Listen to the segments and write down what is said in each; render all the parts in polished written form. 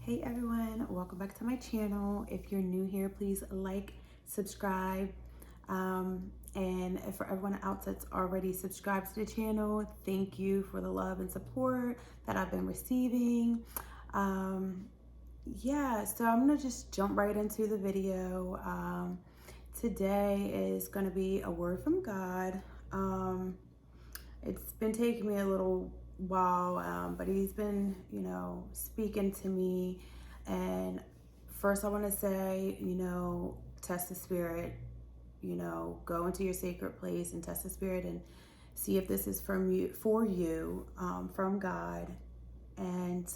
Hey everyone, welcome back to my channel. If you're new here, please like, subscribe, and for everyone else that's already subscribed to the channel, thank you for the love and support that I've been receiving. Yeah, so I'm gonna just jump right into the video. Today is gonna be a word from God. It's been taking me a little while, but he's been, speaking to me. And first I want to say, test the spirit, go into your sacred place and test the spirit and see if this is from you, for you, from God. And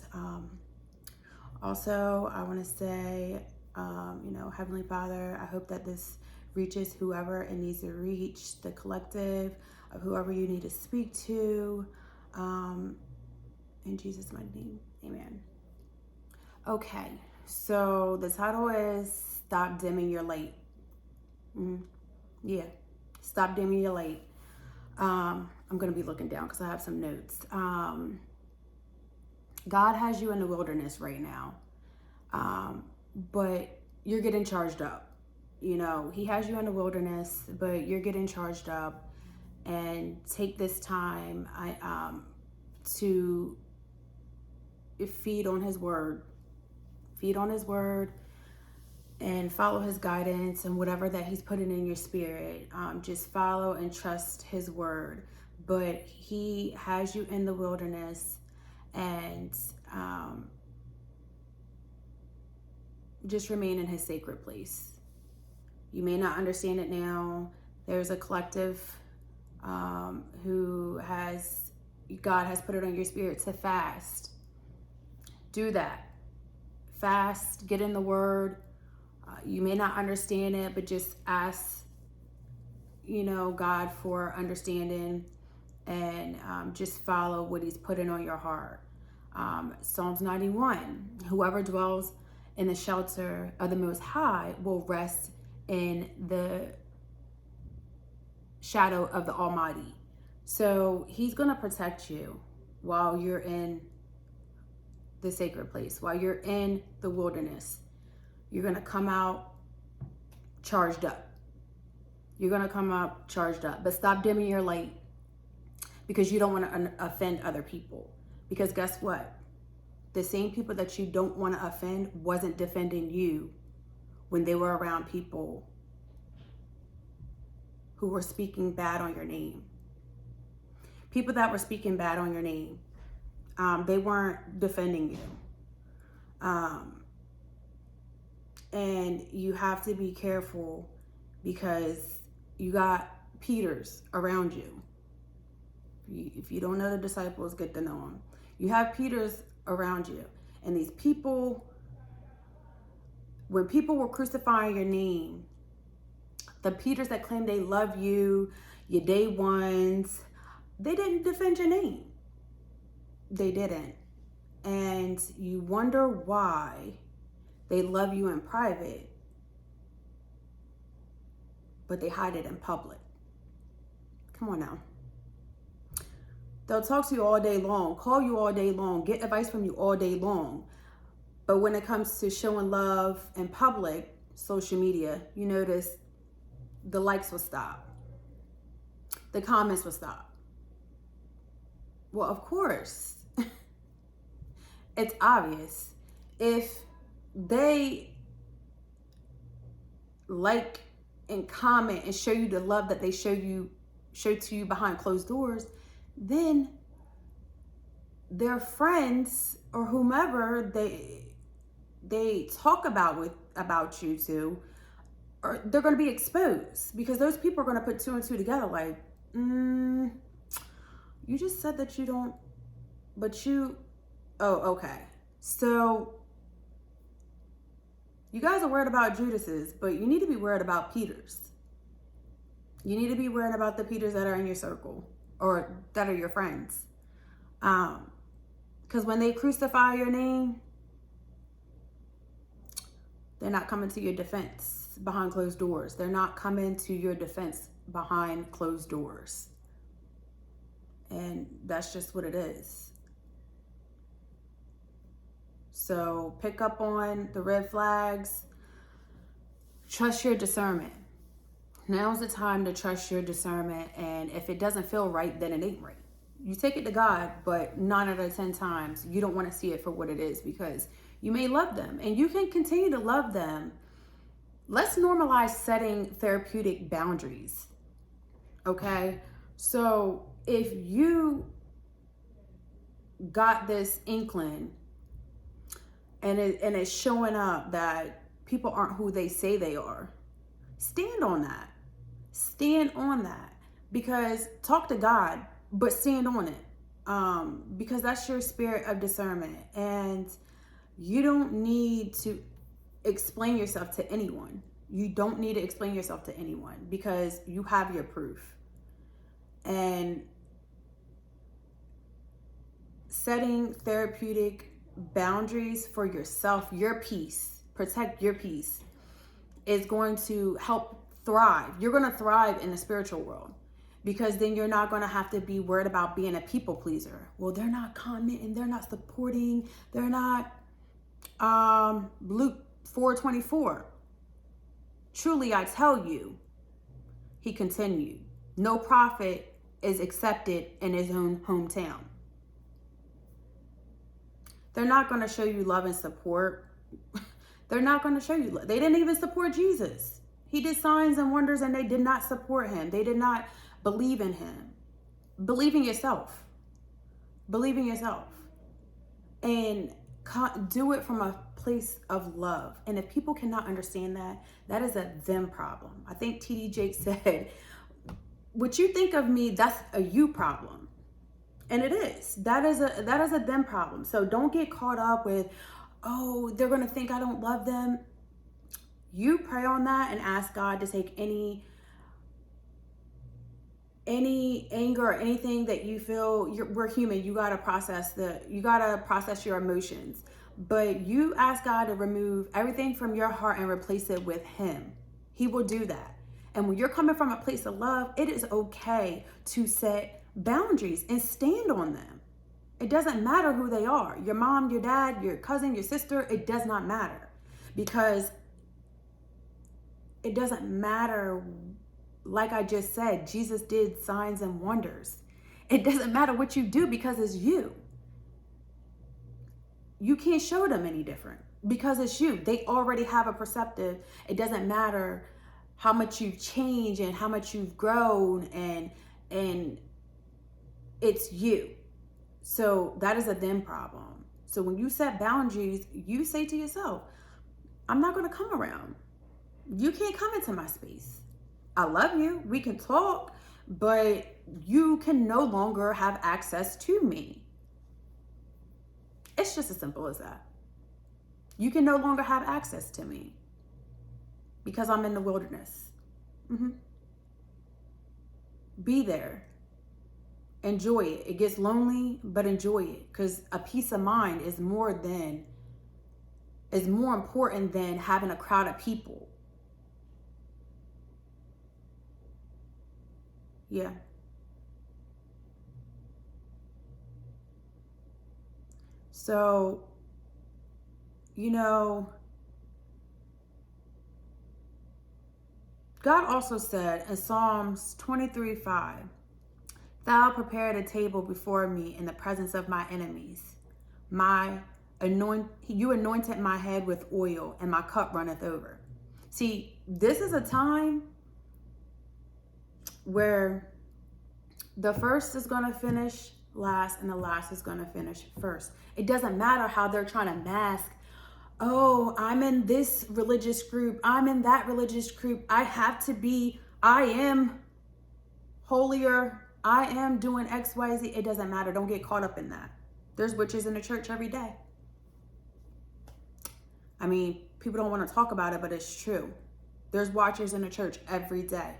also I want to say, Heavenly Father, I hope that this reaches whoever it needs to reach, the collective of whoever you need to speak to. In Jesus' mighty name, amen. Okay, so the title is Stop Dimming Your Light. Yeah, stop dimming your light. I'm going to be looking down because I have some notes. God has you in the wilderness right now, but you're getting charged up. He has you in the wilderness, but you're getting charged up. And take this time to feed on his word. Feed on his word and follow his guidance and whatever that he's putting in your spirit. Just follow and trust his word. But he has you in the wilderness, and just remain in his sacred place. You may not understand it now. There's a collective who God has put it on your spirit to fast. Do that. Fast, get in the word. You may not understand it, but just ask, God for understanding, and just follow what he's putting on your heart. Psalms 91, whoever dwells in the shelter of the Most High will rest in the shadow of the Almighty. So he's going to protect you while you're in the sacred place, while you're in the wilderness. You're going to come out charged up. You're going to come out charged up. But stop dimming your light, because you don't want to offend other people. Because guess what? The same people that you don't want to offend wasn't defending you when they were around people who were speaking bad on your name. People that were speaking bad on your name, they weren't defending you. And you have to be careful, because you got Peters around you. If you don't know the disciples, get to know them. You have Peters around you. And these people, when people were crucifying your name, the Peters that claim they love you, your day ones, they didn't defend your name. They didn't. And you wonder why they love you in private, but they hide it in public. Come on now. They'll talk to you all day long, call you all day long, get advice from you all day long. But when it comes to showing love in public, social media, you notice the likes will stop. The comments will stop. Well, of course. It's obvious. If they like and comment and show you the love that they show to you behind closed doors, then their friends or whomever they talk about you to, or they're going to be exposed, because those people are going to put two and two together, like, you just said that you don't, but you, oh, okay. So you guys are worried about Judas's, but you need to be worried about Peters. You need to be worried about the Peters that are in your circle, or that are your friends. Because when they crucify your name, they're not coming to your defense behind closed doors. They're not coming to your defense behind closed doors. And that's just what it is. So pick up on the red flags. Trust your discernment. Now's the time to trust your discernment. And if it doesn't feel right, then it ain't right. You take it to God, but 9 out of 10 times, you don't want to see it for what it is, because you may love them and you can continue to love them. Let's normalize setting therapeutic boundaries. Okay? So if you got this inkling and it's showing up that people aren't who they say they are, stand on that. Stand on that. Because talk to God, but stand on it. Because that's your spirit of discernment. And you don't need to explain yourself to anyone. You don't need to explain yourself to anyone, because you have your proof. And setting therapeutic boundaries for yourself, your peace, protect your peace, is going to help thrive. You're going to thrive in the spiritual world, because then you're not going to have to be worried about being a people pleaser. Well, they're not commenting, they're not supporting, they're not Luke 4:24. Truly I tell you, he continued, no prophet is accepted in his own hometown. They're not going to show you love and support. They're not going to show you love. They didn't even support Jesus. He did signs and wonders and they did not support him. They did not believe in him. Believe in yourself. Believe in yourself. And do it from a place of love. And if people cannot understand that, that is a them problem. I think T.D. Jakes said, what you think of me, that's a you problem. And it is. That is a them problem. So don't get caught up with, oh, they're going to think I don't love them. You pray on that and ask God to take any anger or anything that you feel. We're human. You got to process your emotions. But you ask God to remove everything from your heart and replace it with him. He will do that. And when you're coming from a place of love, it is okay to set boundaries and stand on them. It doesn't matter who they are. Your mom, your dad, your cousin, your sister, it does not matter. Because it doesn't matter, like I just said, Jesus did signs and wonders. It doesn't matter what you do, because it's you. You can't show them any different, because it's you. They already have a perceptive. It doesn't matter how much you've changed and how much you've grown, and it's you. So that is a them problem. So when you set boundaries, you say to yourself, I'm not going to come around. You can't come into my space. I love you. We can talk, but you can no longer have access to me. It's just as simple as that. You can no longer have access to me because I'm in the wilderness. Be there. Enjoy it. It gets lonely, but enjoy it, because a peace of mind is more important than having a crowd of people. Yeah. So, God also said in Psalms 23:5, thou prepared a table before me in the presence of my enemies. You anointed my head with oil, and my cup runneth over. See, this is a time where the first is going to finish last and the last is going to finish first. It doesn't matter how they're trying to mask, oh, I'm in this religious group, I'm in that religious group, I am holier, I am doing X, Y, Z. It doesn't matter. Don't get caught up in that. There's witches in the church every day. I mean, people don't want to talk about it, but it's true. There's watchers in the church every day.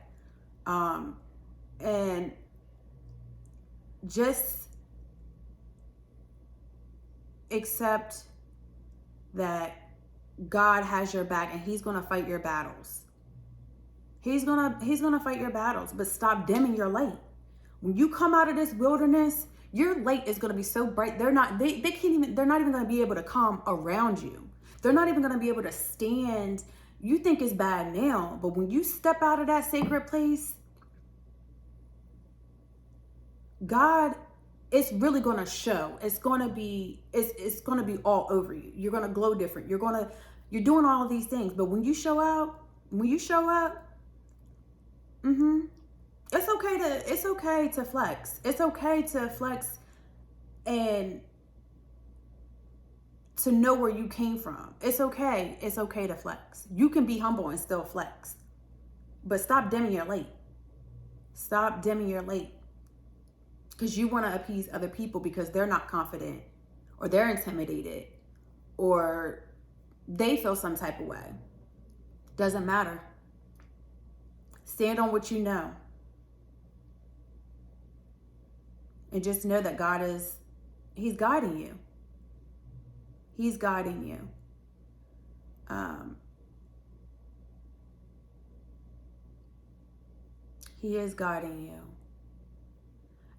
And just accept that God has your back and he's going to fight your battles. He's going to fight your battles, but stop dimming your light. When you come out of this wilderness, Your light is going to be so bright. They can't even, they're not even going to be able to come around you. They're not even going to be able to stand. You think it's bad now, but when you step out of that sacred place, God, it's really going to show. It's going to be all over you. You're going to glow different. You're doing all of these things. But when you show up, it's okay to flex. It's okay to flex and to know where you came from. It's okay to flex. You can be humble and still flex. But stop dimming your light. Stop dimming your light. Because you want to appease other people because they're not confident, or they're intimidated, or they feel some type of way. Doesn't matter. Stand on what you know. And just know that God He's guiding you. He's guiding you. He is guiding you.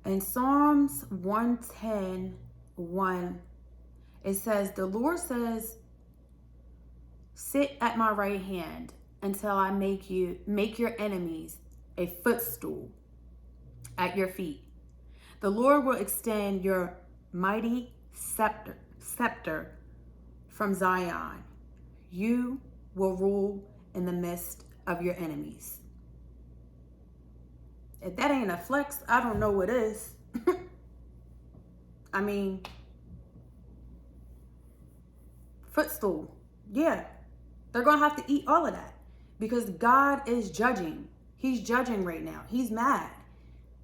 In Psalms 110:1, it says, the Lord says, sit at my right hand until I make your enemies a footstool at your feet. The Lord will extend your mighty scepter from Zion. You will rule in the midst of your enemies. If that ain't a flex, I don't know what is. I mean, footstool. Yeah, they're going to have to eat all of that because God is judging. He's judging right now. He's mad.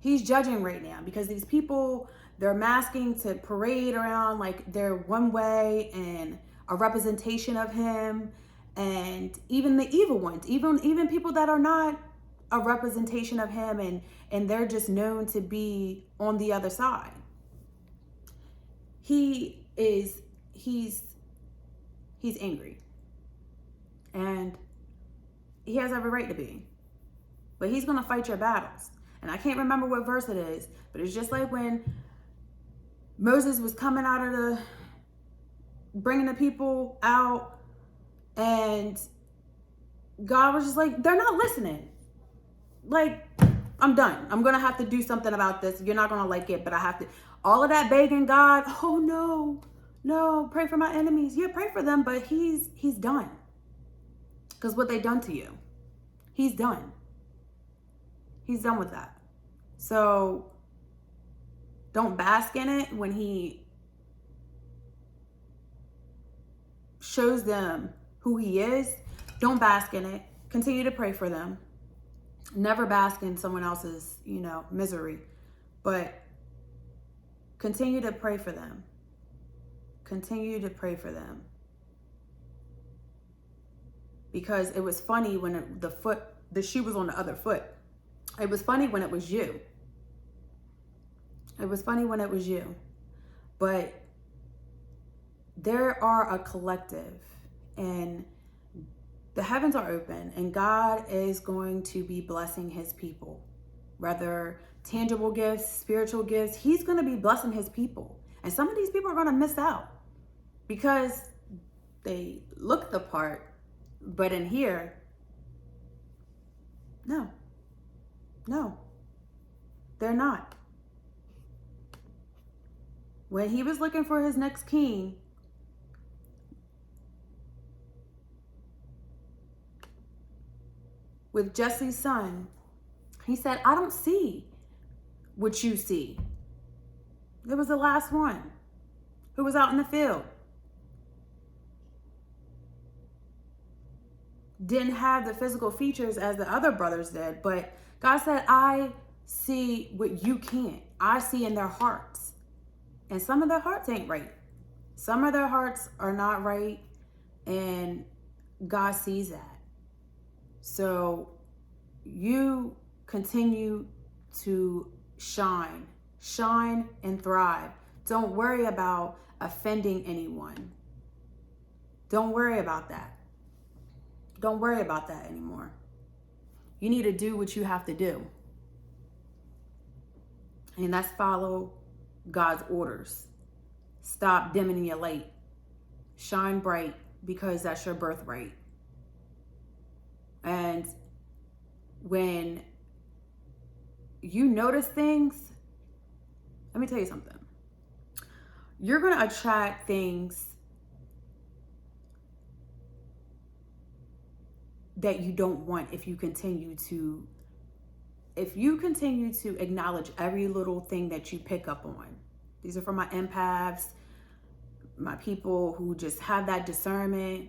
He's judging right now because these people, they're masking to parade around like they're one way and a representation of him. And even the evil ones, even people that are not a representation of him, and they're just known to be on the other side. He's angry, and he has every right to be, but he's going to fight your battles. And I can't remember what verse it is, but it's just like when Moses was coming out of bringing the people out, and God was just like, they're not listening. Like, I'm done. I'm going to have to do something about this. You're not going to like it, but I have to. All of that begging God, oh no, pray for my enemies. Yeah, pray for them, but he's done. Because what they done to you, he's done. He's done with that. So don't bask in it when he shows them who he is. Don't bask in it. Continue to pray for them. Never bask in someone else's, misery, but continue to pray for them. Continue to pray for them. Because it was funny when the shoe was on the other foot. It was funny when it was you. It was funny when it was you. But there are a collective, and the heavens are open, and God is going to be blessing his people. Whether tangible gifts, spiritual gifts, he's going to be blessing his people. And some of these people are going to miss out because they look the part, but in here, no, they're not. When he was looking for his next king, with Jesse's son, he said, I don't see what you see. There was the last one who was out in the field. Didn't have the physical features as the other brothers did, but God said, I see what you can't. I see in their hearts. And some of their hearts ain't right. Some of their hearts are not right, and God sees that. So you continue to shine and thrive. Don't worry about offending anyone. Don't worry about that. Don't worry about that anymore. You need to do what you have to do. And that's follow God's orders. Stop dimming your light. Shine bright, because that's your birthright. And when you notice things, let me tell you something. You're going to attract things that you don't want if you continue to acknowledge every little thing that you pick up on. These are for my empaths, my people who just have that discernment.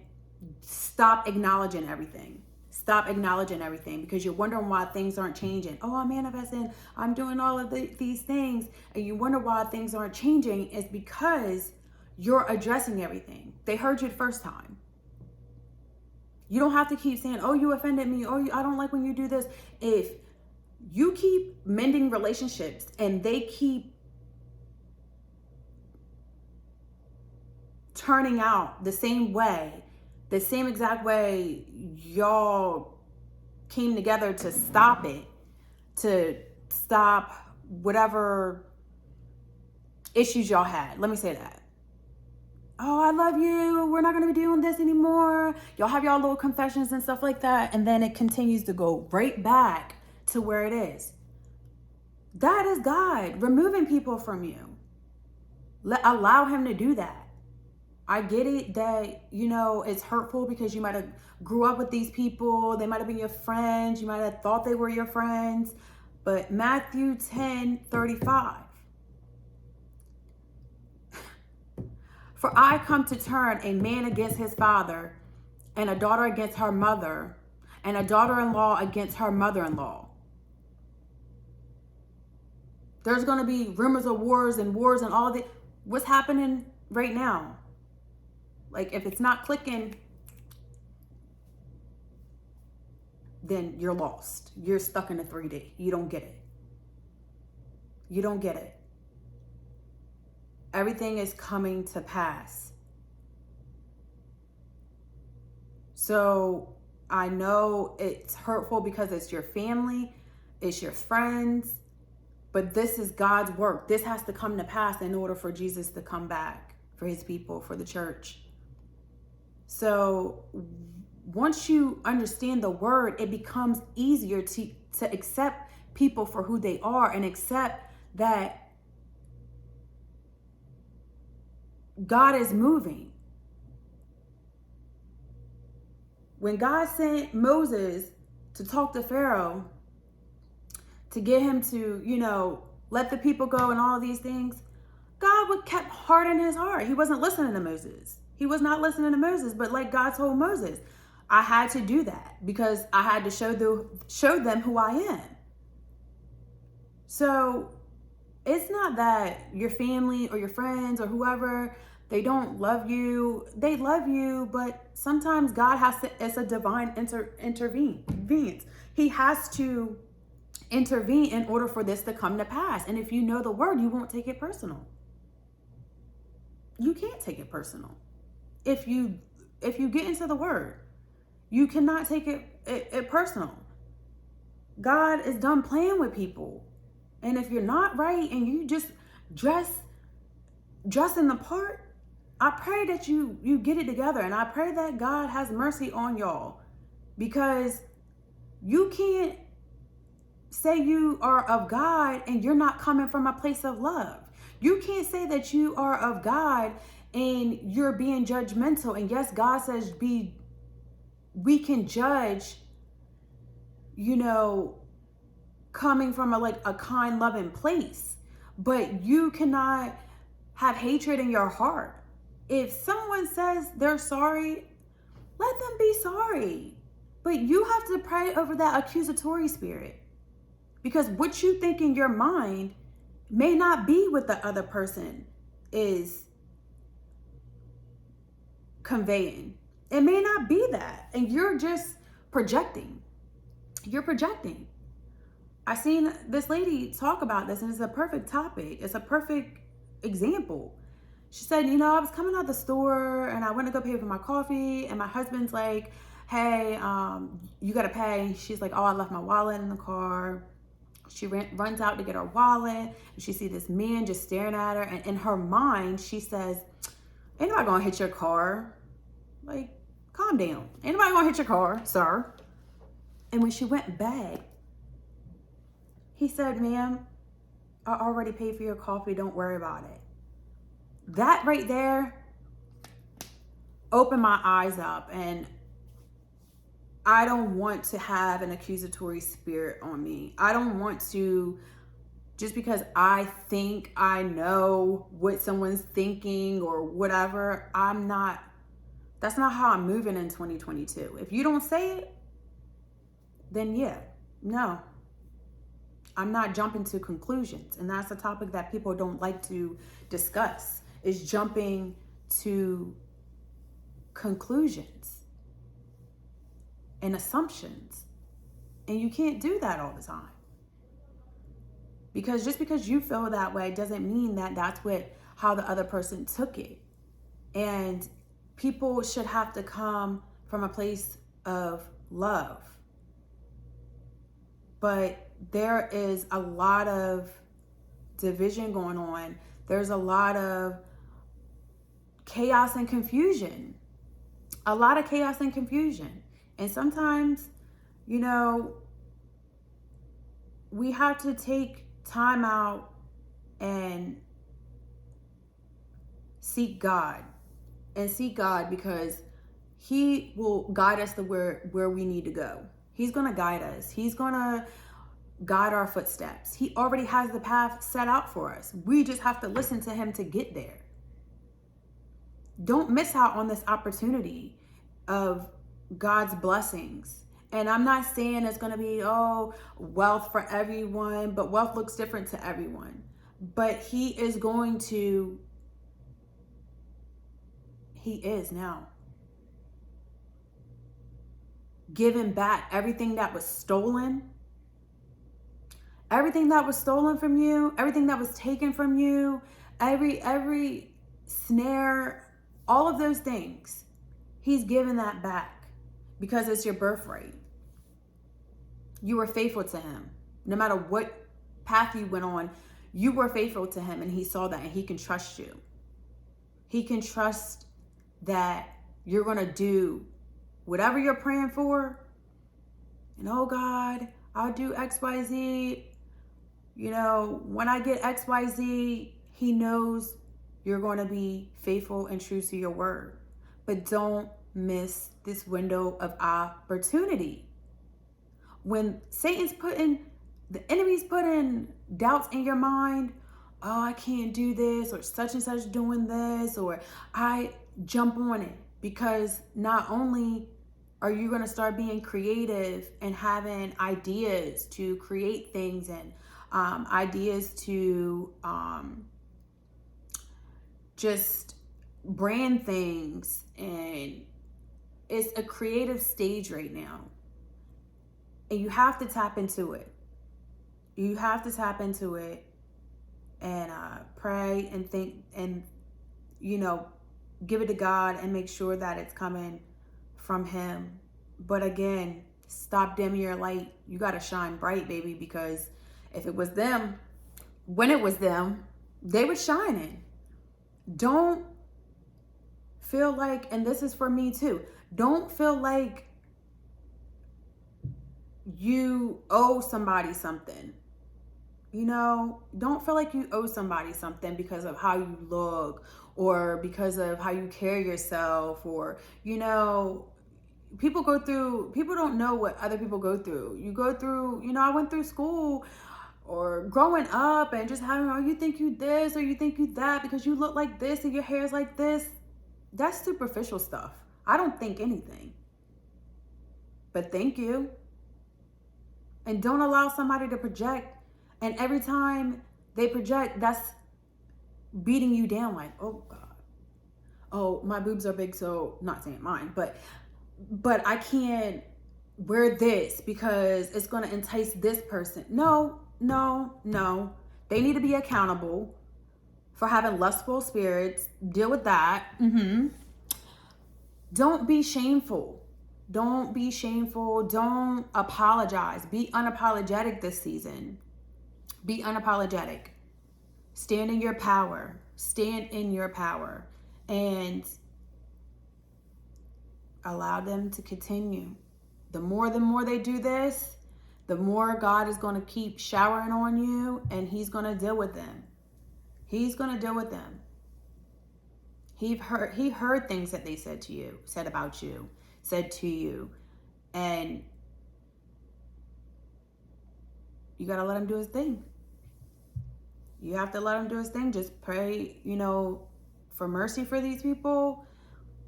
Stop acknowledging everything. Stop acknowledging everything, because you're wondering why things aren't changing. Oh, I'm manifesting. I'm doing all of these things. And you wonder why things aren't changing. It's because you're addressing everything. They heard you the first time. You don't have to keep saying, oh, you offended me. Oh, I don't like when you do this. If you keep mending relationships and they keep turning out the same way, the same exact way y'all came together to stop it, to stop whatever issues y'all had. Let me say that. Oh, I love you. We're not going to be doing this anymore. Y'all have y'all little confessions and stuff like that. And then it continues to go right back to where it is. That is God removing people from you. Allow him to do that. I get it that, it's hurtful because you might have grew up with these people. They might have been your friends. You might have thought they were your friends. But Matthew 10:35. For I come to turn a man against his father, and a daughter against her mother, and a daughter-in-law against her mother-in-law. There's going to be rumors of wars and all that. What's happening right now? Like, if it's not clicking, then you're lost. You're stuck in a 3D. You don't get it. You don't get it. Everything is coming to pass. So I know it's hurtful because it's your family, it's your friends, but this is God's work. This has to come to pass in order for Jesus to come back, for his people, for the church. So once you understand the word, it becomes easier to accept people for who they are and accept that God is moving. When God sent Moses to talk to Pharaoh, to get him to, let the people go and all these things, God kept hardening his heart. He wasn't listening to Moses. He was not listening to Moses, but like God told Moses, I had to do that because I had to show them who I am. So it's not that your family or your friends or whoever, they don't love you. They love you, but sometimes God it's a divine intervention. He has to intervene in order for this to come to pass. And if you know the word, you won't take it personal. You can't take it personal. If you get into the word, you cannot take it personal. God is done playing with people. And if you're not right and you just dress in the part, I pray that you get it together. And I pray that God has mercy on y'all, because you can't say you are of God and you're not coming from a place of love. You can't say that you are of God and you're being judgmental. And yes, God says we can judge, coming from a kind, loving place, but you cannot have hatred in your heart. If someone says they're sorry, let them be sorry. But you have to pray over that accusatory spirit, because what you think in your mind may not be what the other person is conveying. It may not be that. And you're just projecting. You're projecting. I seen this lady talk about this, and it's a perfect topic. It's a perfect example. She said, I was coming out the store and I went to go pay for my coffee, and my husband's like, hey, you got to pay. She's like, oh, I left my wallet in the car. She runs out to get her wallet, and she sees this man just staring at her. And in her mind, she says, ain't nobody gonna hit your car. Like, calm down. Ain't nobody gonna hit your car, sir. And when she went back, he said, ma'am, I already paid for your coffee. Don't worry about it. That right there opened my eyes up. And I don't want to have an accusatory spirit on me. I don't want to, just because I think I know what someone's thinking or whatever, that's not how I'm moving in 2022. If you don't say it, then yeah, no. I'm not jumping to conclusions. And that's a topic that people don't like to discuss, is jumping to conclusions and assumptions. And you can't do that all the time. Because just because you feel that way doesn't mean that that's how the other person took it. And people should have to come from a place of love. But there is a lot of division going on. There's a lot of chaos and confusion. A lot of chaos and confusion. And sometimes, we have to take time out and seek God. And seek God because He will guide us to where we need to go. He's going to guide us. He's going to guide our footsteps. He already has the path set out for us. We just have to listen to Him to get there. Don't miss out on this opportunity of God's blessings. And I'm not saying it's going to be, wealth for everyone, but wealth looks different to everyone. But He is now giving back everything that was stolen. Everything that was stolen from you, everything that was taken from you, every snare, all of those things, He's giving that back because it's your birthright. You were faithful to Him. No matter what path you went on, you were faithful to Him, and He saw that, and He can trust you. He can trust that you're going to do whatever you're praying for. And God, I'll do XYZ. When I get XYZ, He knows you're going to be faithful and true to your word. But don't miss this window of opportunity. When the enemy's putting doubts in your mind, I can't do this, or such and such doing this, or I jump on it, because not only are you going to start being creative and having ideas to create things and ideas to just brand things, and it's a creative stage right now, and you have to tap into it. You have to tap into it and pray and think and give it to God and make sure that it's coming from Him. But again, stop dimming your light. You got to shine bright, baby, because if it was them, when it was them, they were shining. Don't feel like, and this is for me too, don't feel like you owe somebody something. Don't feel like you owe somebody something because of how you look, or because of how you carry yourself, or, people don't know what other people go through. You go through, I went through school or growing up and just having, you think you this or you think you that because you look like this and your hair's like this. That's superficial stuff. I don't think anything. But thank you. And don't allow somebody to project. And every time they project, that's beating you down like, oh God. Oh, my boobs are big, so not saying mine, but I can't wear this because it's going to entice this person. No. They need to be accountable for having lustful spirits. Deal with that. Don't be shameful. Don't apologize. Be unapologetic this season. Be unapologetic. Stand in your power. Stand in your power. And allow them to continue. The more they do this, the more God is going to keep showering on you, and he's going to deal with them. He's going to deal with them. He heard things that they said to you, said about you, said to you. And you got to let him do his thing. You have to let him do his thing. Just pray, for mercy for these people.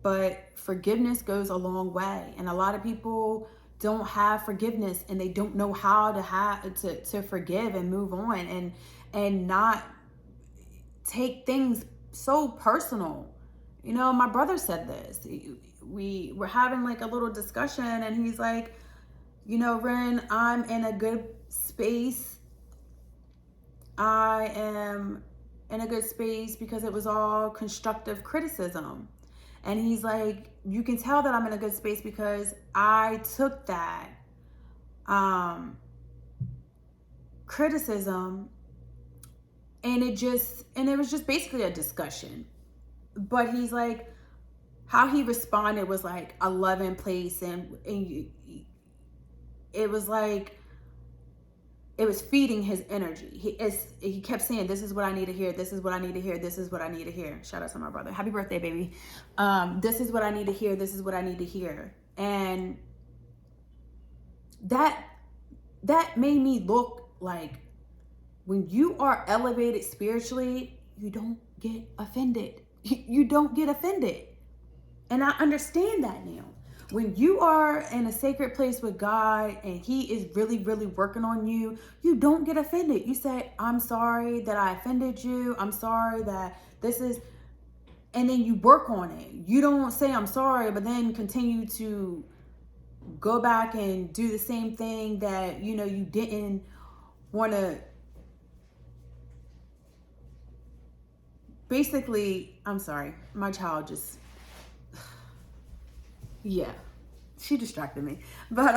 But forgiveness goes a long way. And a lot of people don't have forgiveness, and they don't know how to forgive and move on and not take things so personal. My brother said this. We were having like a little discussion, and he's like, Ren, I'm in a good space. I am in a good space because it was all constructive criticism. And he's like, you can tell that I'm in a good space because I took that criticism, and it was just basically a discussion. But he's like, how he responded was like a loving place, and it was like, it was feeding his energy. He kept saying, this is what I need to hear. This is what I need to hear. This is what I need to hear. Shout out to my brother. Happy birthday, baby. This is what I need to hear. This is what I need to hear. And that made me look like, when you are elevated spiritually, you don't get offended. You don't get offended. And I understand that now. When you are in a sacred place with God and he is really, really working on you, you don't get offended. You say, I'm sorry that I offended you. I'm sorry that this is, and then you work on it. You don't say I'm sorry, but then continue to go back and do the same thing that, you didn't want to. Basically, I'm sorry. My child just, yeah. She distracted me. But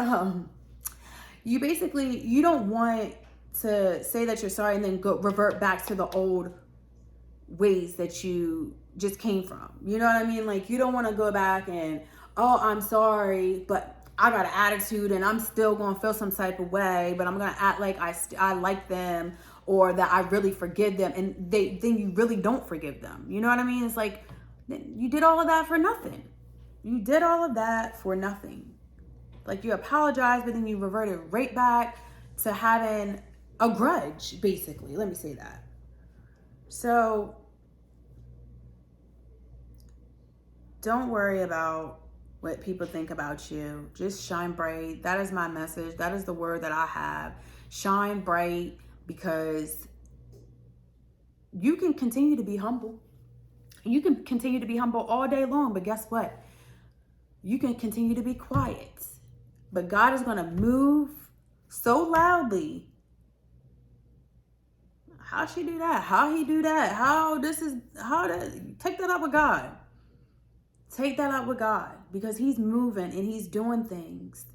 you don't want to say that you're sorry and then revert back to the old ways that you just came from. You know what I mean? Like, you don't want to go back and, oh, I'm sorry, but I got an attitude and I'm still going to feel some type of way, but I'm going to act like I like them, or that I really forgive them, and then you really don't forgive them. You know what I mean? It's like, you did all of that for nothing. You did all of that for nothing. Like, you apologized, but then you reverted right back to having a grudge, basically. Let me say that. So don't worry about what people think about you. Just shine bright. That is my message. That is the word that I have. Shine bright, because you can continue to be humble. You can continue to be humble all day long, but guess what? You can continue to be quiet, but God is going to move so loudly. How she do that? How he do that? Take that up with God. Take that up with God, because he's moving and he's doing things.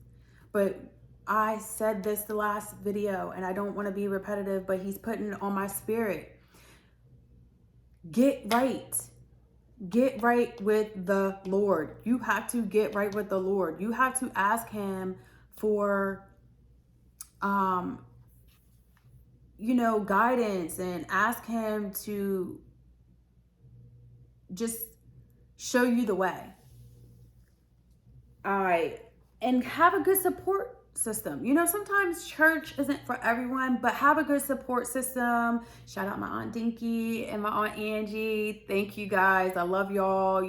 But I said this the last video, and I don't want to be repetitive, but he's putting it on my spirit. Get right. Get right with the Lord. You have to get right with the Lord. You have to ask him for, guidance, and ask him to just show you the way. All right. And have a good support system. Sometimes church isn't for everyone, but have a good support system. Shout out my Aunt Dinky and my Aunt Angie. Thank you guys. I love y'all.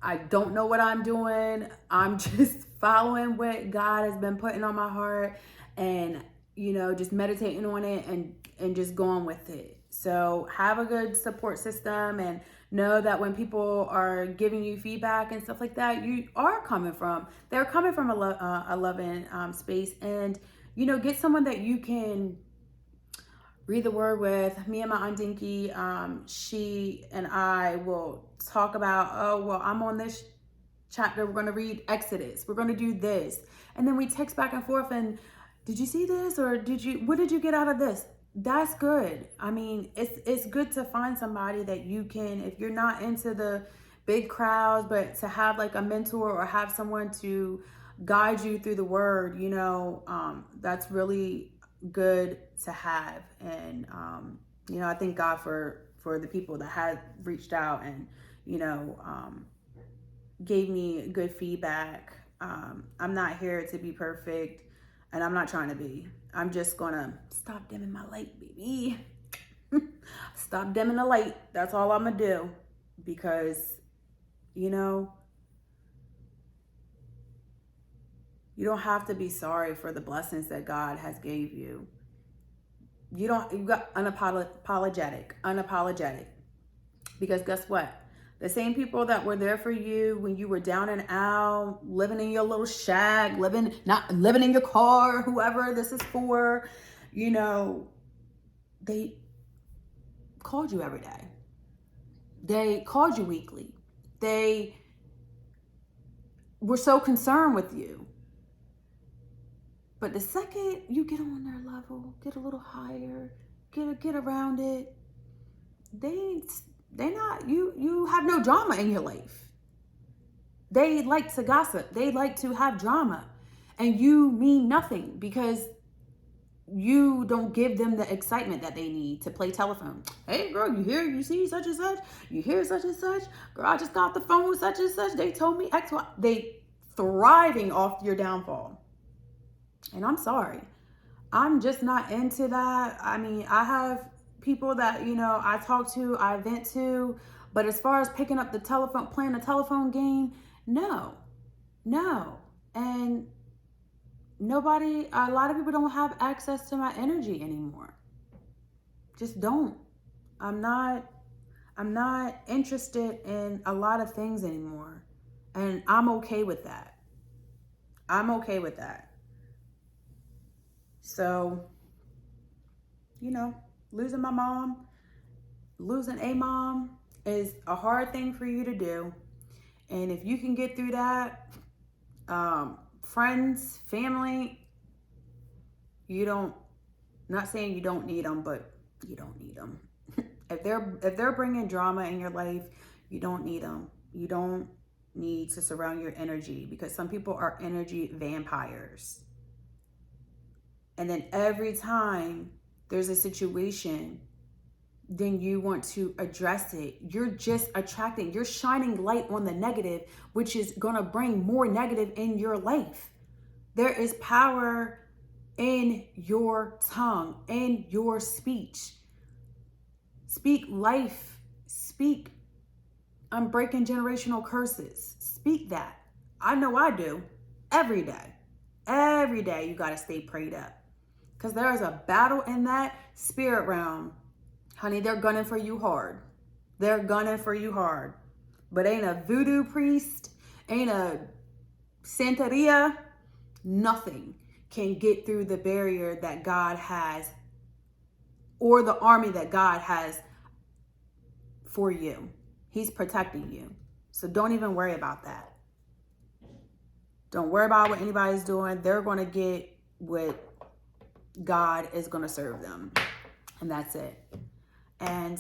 I don't know what I'm doing. I'm just following what God has been putting on my heart, and, just meditating on it and just going with it. So have a good support system, and know that when people are giving you feedback and stuff like that, they're coming from a loving space. And, get someone that you can read the word with. Me and my Aunt Dinky, she and I will talk about, oh, well, I'm on this chapter. We're going to read Exodus. We're going to do this. And then we text back and forth, and did you see this? Or what did you get out of this? That's good. I mean, it's good to find somebody that you can, if you're not into the big crowds, but to have like a mentor or have someone to guide you through the word, that's really good to have. And, I thank God for the people that had reached out and, gave me good feedback. I'm not here to be perfect, and I'm not trying to be. I'm just gonna stop dimming my light, baby. Stop dimming the light. That's all I'm gonna do, because you don't have to be sorry for the blessings that God has gave you. You got unapologetic. Because guess what? The same people that were there for you when you were down and out, living in your little shack, not living in your car, whoever this is for, they called you every day. They called you weekly. They were so concerned with you. But the second you get on their level, get a little higher, get around it, they not, you have no drama in your life. They like to gossip. They like to have drama. And you mean nothing because you don't give them the excitement that they need to play telephone. Hey girl, you see such and such? You hear such and such? Girl, I just got off the phone with such and such. They told me X, Y. They thriving off your downfall. And I'm sorry. I'm just not into that. I mean, I have people that, I talk to, I vent to, but as far as picking up the telephone, playing a telephone game, no. And a lot of people don't have access to my energy anymore. Just don't. I'm not interested in a lot of things anymore. And I'm okay with that. So, losing my mom, losing a mom is a hard thing for you to do. And if you can get through that, friends, family, not saying you don't need them, but you don't need them. If they're bringing drama in your life, you don't need them. You don't need to surround your energy, because some people are energy vampires. And then every time there's a situation, then you want to address it. You're just you're shining light on the negative, which is going to bring more negative in your life. There is power in your tongue, in your speech. Speak life. Speak, I'm breaking generational curses. Speak that. I know I do. Every day. Every day you got to stay prayed up. Because there is a battle in that spirit realm. Honey, they're gunning for you hard. They're gunning for you hard. But ain't a voodoo priest, ain't a Santeria, nothing can get through the barrier that God has, or the army that God has for you. He's protecting you. So don't even worry about that. Don't worry about what anybody's doing. They're going to get what God is going to serve them. And that's it. And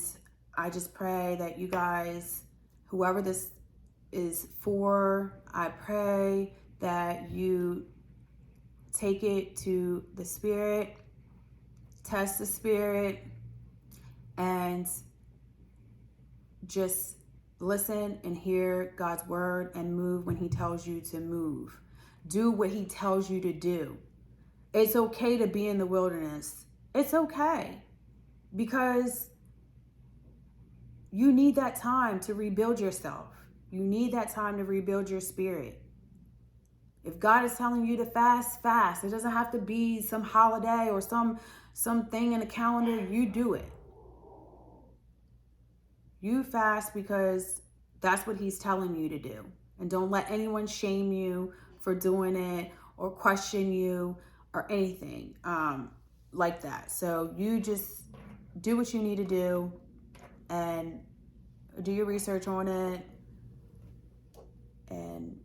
I just pray that you guys, whoever this is for, I pray that you take it to the Spirit, test the Spirit, and just listen and hear God's word and move when He tells you to move. Do what He tells you to do. It's okay to be in the wilderness. It's okay, because you need that time to rebuild yourself. You need that time to rebuild your spirit. If God is telling you to fast, fast. It doesn't have to be some holiday or something in the calendar. You do it. You fast because that's what He's telling you to do. And don't let anyone shame you for doing it or question you or anything like that. So you just do what you need to do and do your research on it. And,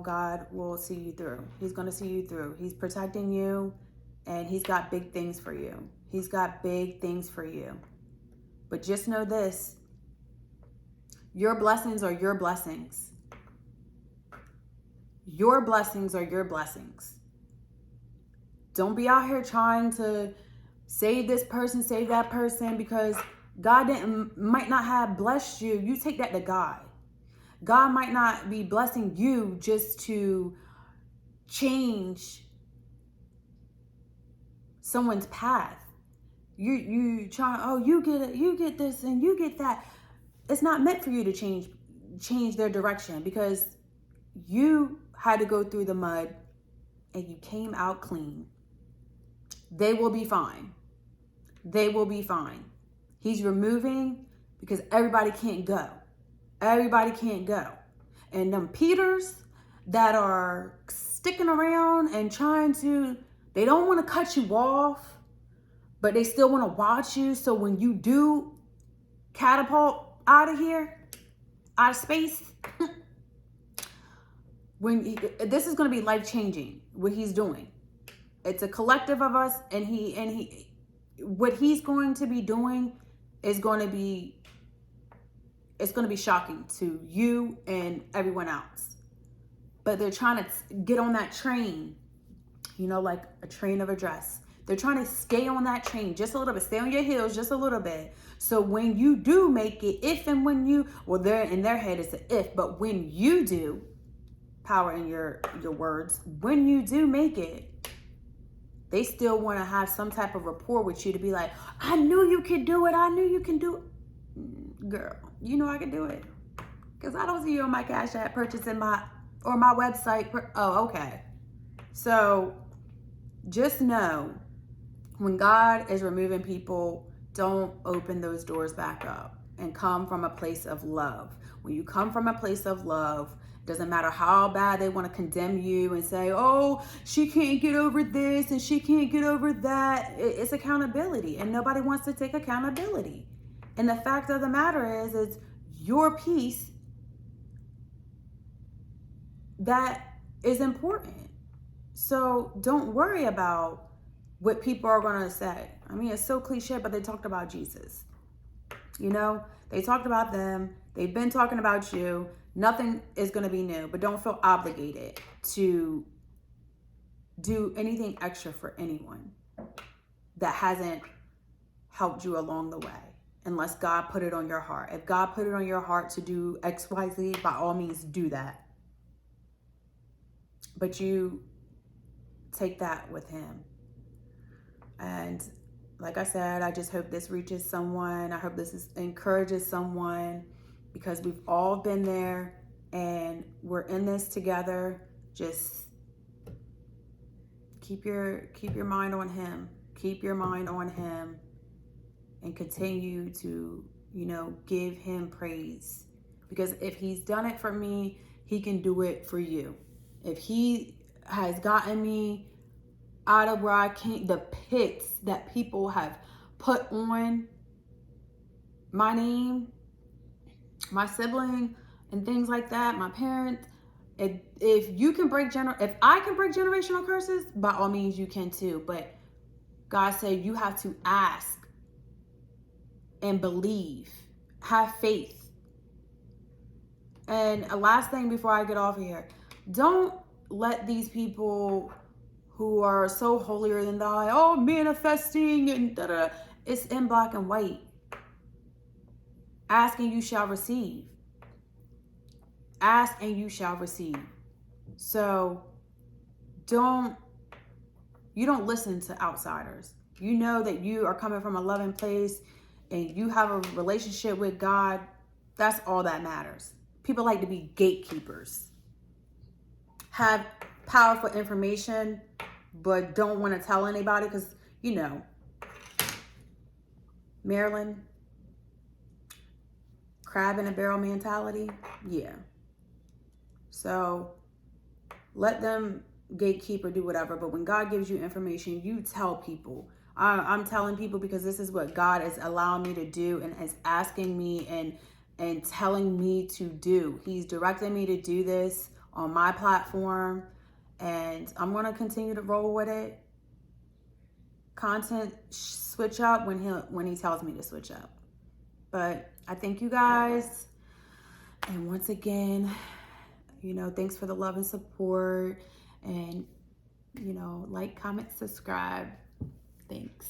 God will see you through. He's going to see you through. He's protecting you. And he's got big things for you. He's got big things for you. But just know this. Your blessings are your blessings. Your blessings are your blessings. Don't be out here trying to save this person, save that person, because God might not have blessed you. You take that to God. God might not be blessing you just to change someone's path. You try, oh, you get it, you get this and you get that. It's not meant for you to change their direction, because you had to go through the mud and you came out clean. They will be fine. They will be fine. He's removing because everybody can't go. Everybody can't go. And them Peters that are sticking around and they don't want to cut you off, but they still want to watch you. So when you do catapult out of here, out of space, this is going to be life-changing, what he's doing. It's a collective of us, and what he's going to be doing is going to be, it's going to be shocking to you and everyone else. But they're trying to get on that train, like a train of a dress. They're trying to stay on that train just a little bit, stay on your heels just a little bit. So when you do make it, if and when you, well, they're in their head it's an if, but when you do, power in your words, when you do make it, they still want to have some type of rapport with you to be like, I knew you could do it. I knew you can do it. Girl, you know I can do it. Because I don't see you on my Cash App purchasing my website. Oh, okay. So just know, when God is removing people, don't open those doors back up, and come from a place of love. When you come from a place of love, doesn't matter how bad they want to condemn you and say, oh, she can't get over this and she can't get over that. It's accountability, and nobody wants to take accountability. And the fact of the matter is, it's your peace that is important. So don't worry about what people are going to say. I mean, it's so cliche, but they talked about Jesus. They talked about them. They've been talking about you. Nothing is going to be new, but don't feel obligated to do anything extra for anyone that hasn't helped you along the way, unless God put it on your heart. If God put it on your heart to do X, Y, Z, by all means do that. But you take that with him. And like I said, I just hope this reaches someone. I hope this encourages someone, because we've all been there and we're in this together. Just keep your mind on him. Keep your mind on him, and continue to, give him praise. Because if he's done it for me, he can do it for you. If he has gotten me out of where I came, the pits that people have put on my name, my sibling, and things like that, my parents. If you can if I can break generational curses, by all means you can too. But God said you have to ask and believe, have faith. And a last thing before I get off of here, don't let these people who are so holier than thou, manifesting and da-da, it's in black and white. Ask and you shall receive. Ask and you shall receive. So you don't listen to outsiders. You know that you are coming from a loving place and you have a relationship with God. That's all that matters. People like to be gatekeepers. Have powerful information, but don't want to tell anybody because, Maryland, crab in a barrel mentality. Yeah. So let them gatekeep or do whatever. But when God gives you information, you tell people. I'm telling people because this is what God is allowing me to do and is asking me and telling me to do. He's directing me to do this on my platform, and I'm going to continue to roll with it. content switch up when he tells me to switch up. But I thank you guys. And once again, thanks for the love and support. And, like, comment, subscribe. Thanks.